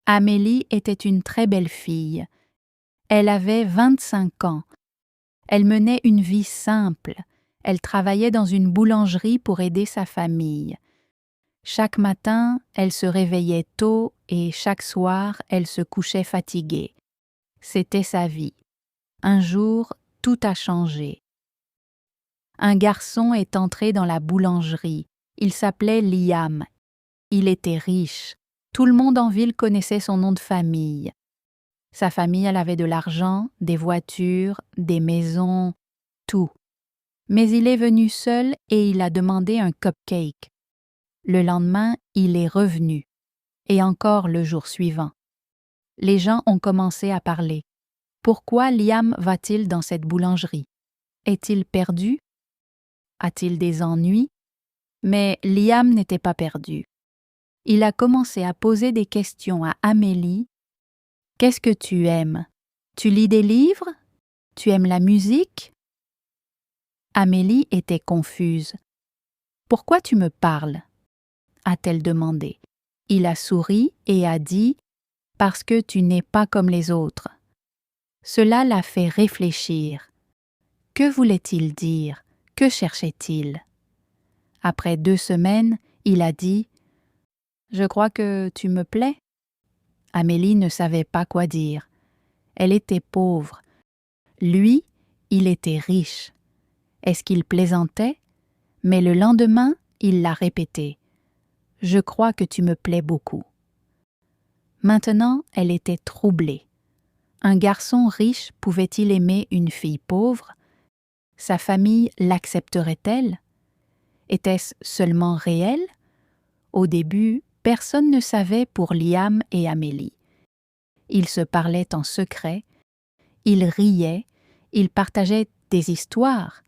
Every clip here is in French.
Amélie était une très belle fille. Elle avait 25 ans. Elle menait une vie simple. Elle travaillait dans une boulangerie pour aider sa famille. Chaque matin, elle se réveillait tôt et chaque soir, elle se couchait fatiguée. C'était sa vie. Un jour, tout a changé. Un garçon est entré dans la boulangerie. Il s'appelait Liam. Il était riche. Tout le monde en ville connaissait son nom de famille. Sa famille, elle avait de l'argent, des voitures, des maisons, tout. Mais il est venu seul et il a demandé un cupcake. Le lendemain, il est revenu. Et encore le jour suivant. Les gens ont commencé à parler. Pourquoi Liam va-t-il dans cette boulangerie? Est-il perdu? A-t-il des ennuis? Mais Liam n'était pas perdu. Il a commencé à poser des questions à Amélie. Qu'est-ce que tu aimes? Tu lis des livres? Tu aimes la musique? Amélie était confuse. Pourquoi tu me parles? A-t-elle demandé. Il a souri et a dit « Parce que tu n'es pas comme les autres ». Cela l'a fait réfléchir. Que voulait-il dire? Que cherchait-il? Après 2 semaines, il a dit « Je crois que tu me plais ». Amélie ne savait pas quoi dire. Elle était pauvre. Lui, il était riche. Est-ce qu'il plaisantait? Mais le lendemain, il l'a répété. « Je crois que tu me plais beaucoup ». Maintenant, elle était troublée. Un garçon riche pouvait-il aimer une fille pauvre? Sa famille l'accepterait-elle? Était-ce seulement réel? Au début, personne ne savait pour Liam et Amélie. Ils se parlaient en secret, ils riaient, ils partageaient des histoires.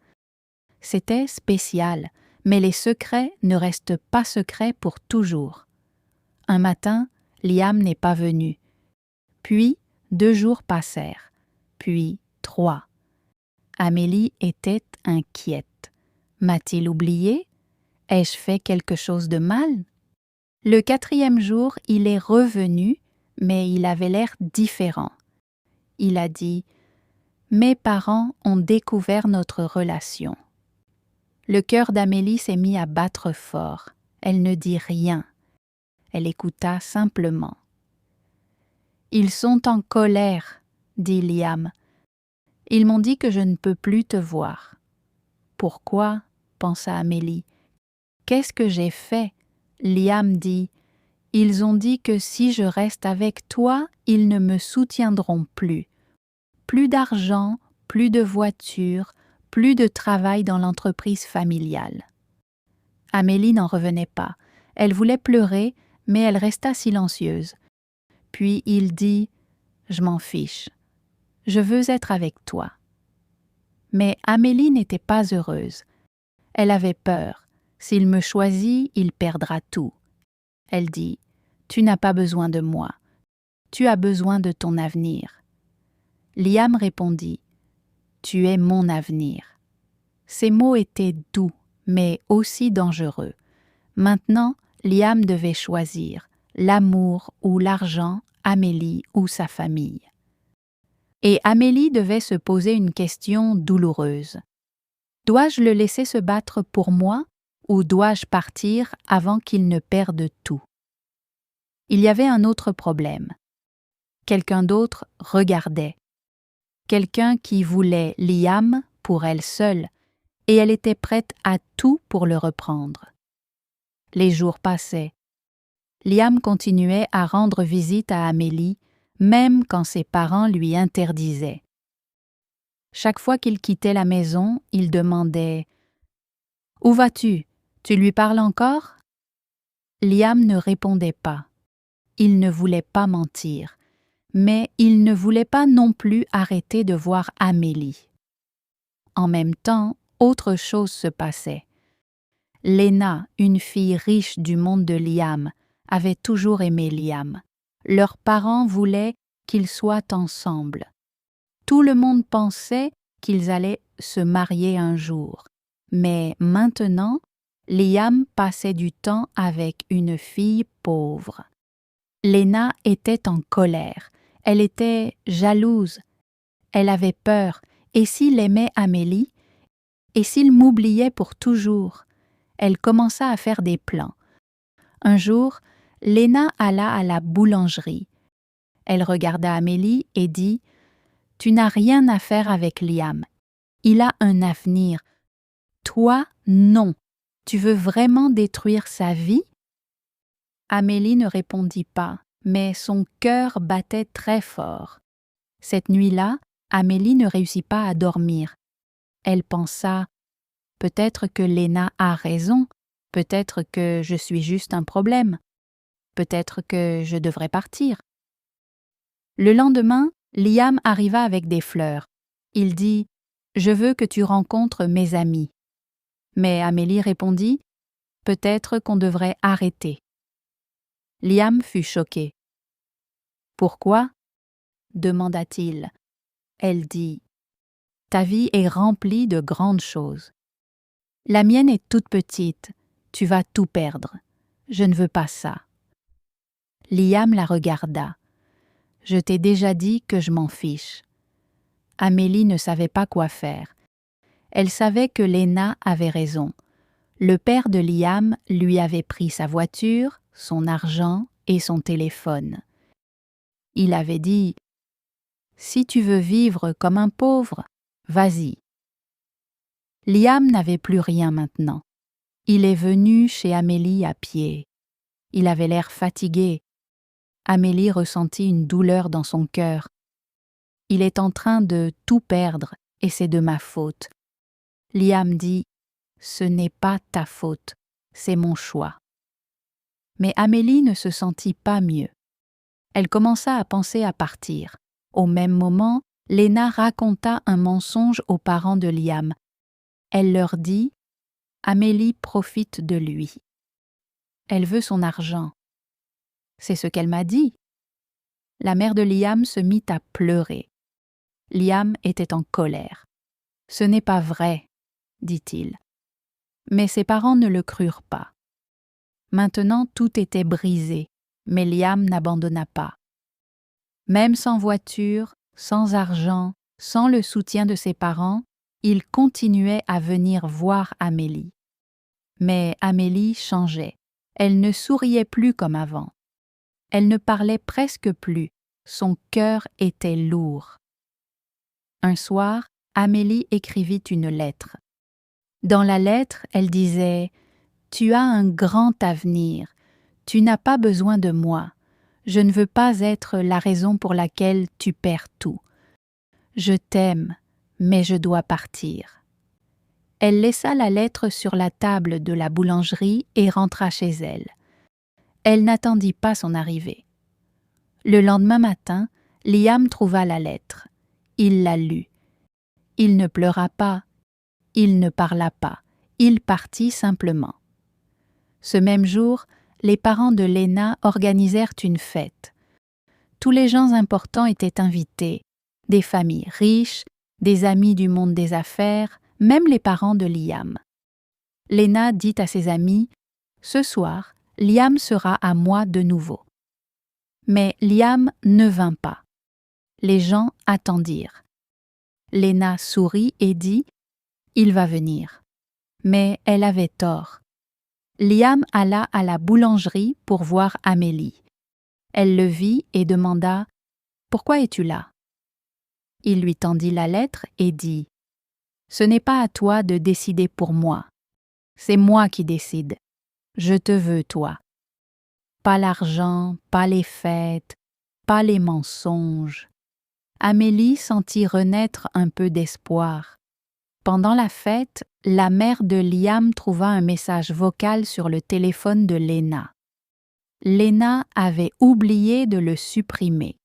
C'était spécial, mais les secrets ne restent pas secrets pour toujours. Un matin, Liam n'est pas venu. Puis, 2 jours passèrent. Puis, 3. Amélie était inquiète. M'a-t-il oublié? Ai-je fait quelque chose de mal? Le 4e jour, il est revenu, mais il avait l'air différent. Il a dit « Mes parents ont découvert notre relation ». Le cœur d'Amélie s'est mis à battre fort. Elle ne dit rien. Elle écouta simplement. « Ils sont en colère, dit Liam. Ils m'ont dit que je ne peux plus te voir. » Pourquoi? Pensa Amélie. Qu'est-ce que j'ai fait? Liam dit. Ils ont dit que si je reste avec toi, ils ne me soutiendront plus. Plus d'argent, plus de voiture, plus de travail dans l'entreprise familiale. Amélie n'en revenait pas. Elle voulait pleurer, mais elle resta silencieuse. Puis il dit « Je m'en fiche. Je veux être avec toi. » Mais Amélie n'était pas heureuse. Elle avait peur. S'il me choisit, il perdra tout. Elle dit « Tu n'as pas besoin de moi. Tu as besoin de ton avenir. » Liam répondit « Tu es mon avenir. » Ces mots étaient doux, mais aussi dangereux. Maintenant, Liam devait choisir l'amour ou l'argent, Amélie ou sa famille. Et Amélie devait se poser une question douloureuse. Dois-je le laisser se battre pour moi ou dois-je partir avant qu'il ne perde tout? Il y avait un autre problème. Quelqu'un d'autre regardait. Quelqu'un qui voulait Liam pour elle seule, et elle était prête à tout pour le reprendre. Les jours passaient. Liam continuait à rendre visite à Amélie, même quand ses parents lui interdisaient. Chaque fois qu'il quittait la maison, il demandait « Où vas-tu? Tu lui parles encore? » Liam ne répondait pas. Il ne voulait pas mentir, mais il ne voulait pas non plus arrêter de voir Amélie. En même temps, autre chose se passait. Lena, une fille riche du monde de Liam, avait toujours aimé Liam. Leurs parents voulaient qu'ils soient ensemble. Tout le monde pensait qu'ils allaient se marier un jour. Mais maintenant, Liam passait du temps avec une fille pauvre. Léna était en colère. Elle était jalouse. Elle avait peur. Et s'il aimait Amélie? Et s'il m'oubliait pour toujours? Elle commença à faire des plans. Un jour, Léna alla à la boulangerie. Elle regarda Amélie et dit « Tu n'as rien à faire avec Liam. Il a un avenir. Toi, non. Tu veux vraiment détruire sa vie ?» Amélie ne répondit pas, mais son cœur battait très fort. Cette nuit-là, Amélie ne réussit pas à dormir. Elle pensa « Peut-être que Léna a raison, peut-être que je suis juste un problème, peut-être que je devrais partir. » Le lendemain, Liam arriva avec des fleurs. Il dit « Je veux que tu rencontres mes amis. » Mais Amélie répondit « Peut-être qu'on devrait arrêter. » Liam fut choqué. « Pourquoi ?» demanda-t-il. Elle dit « Ta vie est remplie de grandes choses. La mienne est toute petite. Tu vas tout perdre. Je ne veux pas ça. » Liam la regarda. « Je t'ai déjà dit que je m'en fiche. » Amélie ne savait pas quoi faire. Elle savait que Léna avait raison. Le père de Liam lui avait pris sa voiture, son argent et son téléphone. Il avait dit « Si tu veux vivre comme un pauvre, vas-y. » Liam n'avait plus rien maintenant. Il est venu chez Amélie à pied. Il avait l'air fatigué. Amélie ressentit une douleur dans son cœur. Il est en train de tout perdre et c'est de ma faute. Liam dit « Ce n'est pas ta faute, c'est mon choix. » Mais Amélie ne se sentit pas mieux. Elle commença à penser à partir. Au même moment, Léna raconta un mensonge aux parents de Liam. Elle leur dit « Amélie profite de lui. Elle veut son argent. » C'est ce qu'elle m'a dit. La mère de Liam se mit à pleurer. Liam était en colère. « Ce n'est pas vrai, » dit-il. Mais ses parents ne le crurent pas. Maintenant tout était brisé, mais Liam n'abandonna pas. Même sans voiture, sans argent, sans le soutien de ses parents, il continuait à venir voir Amélie. Mais Amélie changeait. Elle ne souriait plus comme avant. Elle ne parlait presque plus. Son cœur était lourd. Un soir, Amélie écrivit une lettre. Dans la lettre, elle disait « Tu as un grand avenir. Tu n'as pas besoin de moi. Je ne veux pas être la raison pour laquelle tu perds tout. Je t'aime, mais je dois partir. » Elle laissa la lettre sur la table de la boulangerie et rentra chez elle. Elle n'attendit pas son arrivée. Le lendemain matin, Liam trouva la lettre. Il la lut. Il ne pleura pas. Il ne parla pas. Il partit simplement. Ce même jour, les parents de Léna organisèrent une fête. Tous les gens importants étaient invités, des familles riches, des amis du monde des affaires, même les parents de Liam. Léna dit à ses amis « Ce soir, Liam sera à moi de nouveau. » Mais Liam ne vint pas. Les gens attendirent. Léna sourit et dit « Il va venir. » Mais elle avait tort. Liam alla à la boulangerie pour voir Amélie. Elle le vit et demanda « Pourquoi es-tu là ?» Il lui tendit la lettre et dit « Ce n'est pas à toi de décider pour moi. C'est moi qui décide. Je te veux, toi. Pas l'argent, pas les fêtes, pas les mensonges. » Amélie sentit renaître un peu d'espoir. Pendant la fête, la mère de Liam trouva un message vocal sur le téléphone de Léna. Léna avait oublié de le supprimer.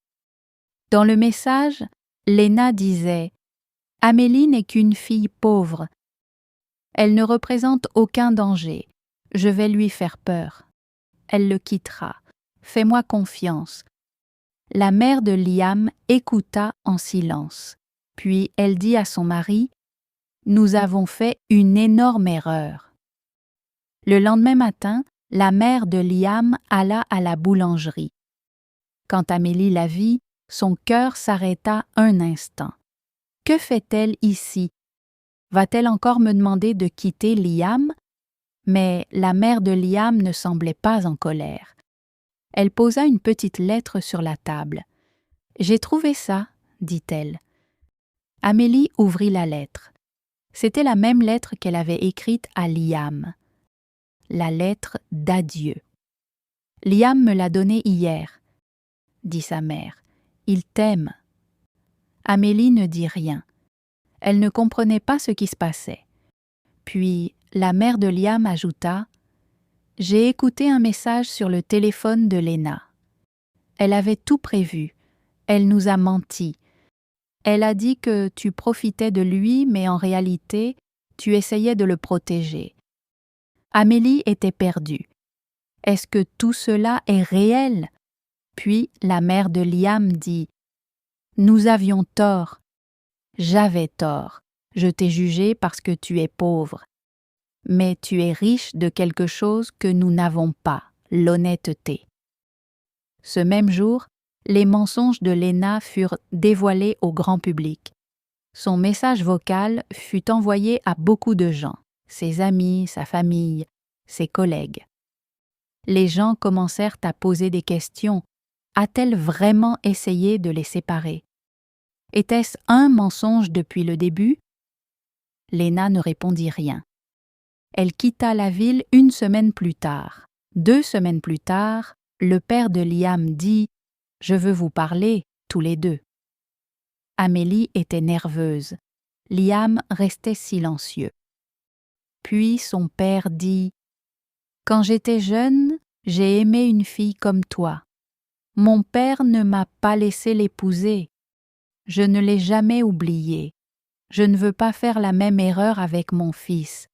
Dans le message, Léna disait « Amélie n'est qu'une fille pauvre. Elle ne représente aucun danger. Je vais lui faire peur. Elle le quittera. Fais-moi confiance. » La mère de Liam écouta en silence. Puis elle dit à son mari « Nous avons fait une énorme erreur. » Le lendemain matin, la mère de Liam alla à la boulangerie. Quand Amélie la vit, son cœur s'arrêta un instant. Que fait-elle ici? Va-t-elle encore me demander de quitter Liam? Mais la mère de Liam ne semblait pas en colère. Elle posa une petite lettre sur la table. « J'ai trouvé ça, » dit-elle. Amélie ouvrit la lettre. C'était la même lettre qu'elle avait écrite à Liam. La lettre d'adieu. « Liam me l'a donnée hier, » dit sa mère. « Il t'aime. » Amélie ne dit rien. Elle ne comprenait pas ce qui se passait. Puis la mère de Liam ajouta « J'ai écouté un message sur le téléphone de Léna. Elle avait tout prévu. Elle nous a menti. Elle a dit que tu profitais de lui, mais en réalité, tu essayais de le protéger. » Amélie était perdue. Est-ce que tout cela est réel? Puis la mère de Liam dit « Nous avions tort. J'avais tort. Je t'ai jugé parce que tu es pauvre. Mais tu es riche de quelque chose que nous n'avons pas, l'honnêteté. » Ce même jour, les mensonges de Léna furent dévoilés au grand public. Son message vocal fut envoyé à beaucoup de gens, ses amis, sa famille, ses collègues. Les gens commencèrent à poser des questions. A-t-elle vraiment essayé de les séparer? Était-ce un mensonge depuis le début? Léna ne répondit rien. Elle quitta la ville une semaine plus tard. 2 semaines plus tard, le père de Liam dit « Je veux vous parler, tous les deux. » Amélie était nerveuse. Liam restait silencieux. Puis son père dit « Quand j'étais jeune, j'ai aimé une fille comme toi. Mon père ne m'a pas laissé l'épouser. Je ne l'ai jamais oubliée. Je ne veux pas faire la même erreur avec mon fils.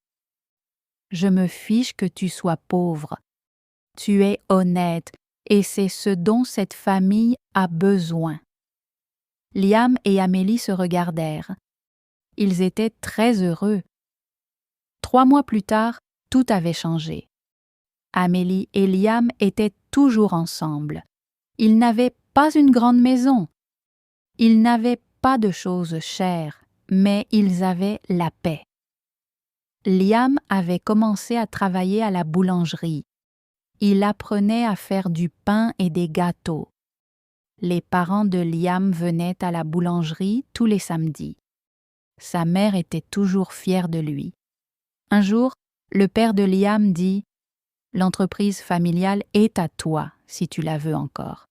Je me fiche que tu sois pauvre. Tu es honnête et c'est ce dont cette famille a besoin. » Liam et Amélie se regardèrent. Ils étaient très heureux. 3 mois plus tard, tout avait changé. Amélie et Liam étaient toujours ensemble. Ils n'avaient pas une grande maison. Ils n'avaient pas de choses chères, mais ils avaient la paix. Liam avait commencé à travailler à la boulangerie. Il apprenait à faire du pain et des gâteaux. Les parents de Liam venaient à la boulangerie tous les samedis. Sa mère était toujours fière de lui. Un jour, le père de Liam dit « L'entreprise familiale est à toi, si tu la veux encore. »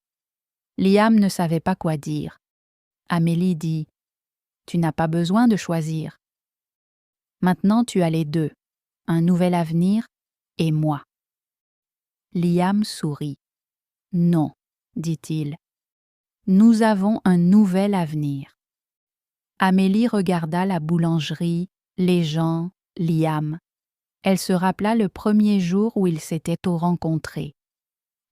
Liam ne savait pas quoi dire. Amélie dit « Tu n'as pas besoin de choisir. Maintenant tu as les deux, un nouvel avenir et moi. » Liam sourit. « Non, dit-il. Nous avons un nouvel avenir. » Amélie regarda la boulangerie, les gens, Liam. Elle se rappela le premier jour où ils s'étaient rencontrés.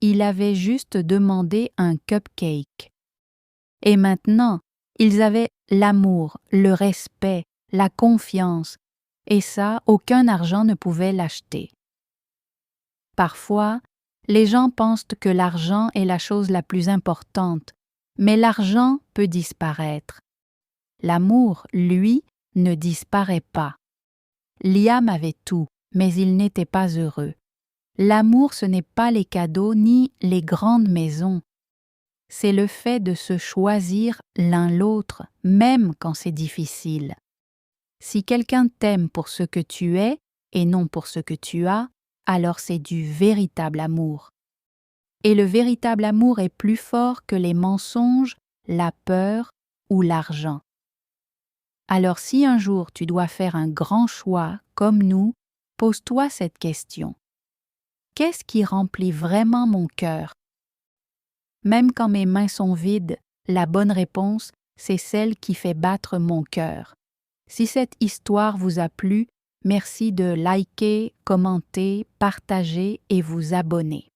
Il avait juste demandé un cupcake. Et maintenant, ils avaient l'amour, le respect, la confiance, et ça, aucun argent ne pouvait l'acheter. Parfois, les gens pensent que l'argent est la chose la plus importante, mais l'argent peut disparaître. L'amour, lui, ne disparaît pas. Liam avait tout, mais il n'était pas heureux. L'amour, ce n'est pas les cadeaux ni les grandes maisons. C'est le fait de se choisir l'un l'autre, même quand c'est difficile. Si quelqu'un t'aime pour ce que tu es et non pour ce que tu as, alors c'est du véritable amour. Et le véritable amour est plus fort que les mensonges, la peur ou l'argent. Alors si un jour tu dois faire un grand choix, comme nous, pose-toi cette question. Qu'est-ce qui remplit vraiment mon cœur? Même quand mes mains sont vides, la bonne réponse, c'est celle qui fait battre mon cœur. Si cette histoire vous a plu, merci de liker, commenter, partager et vous abonner.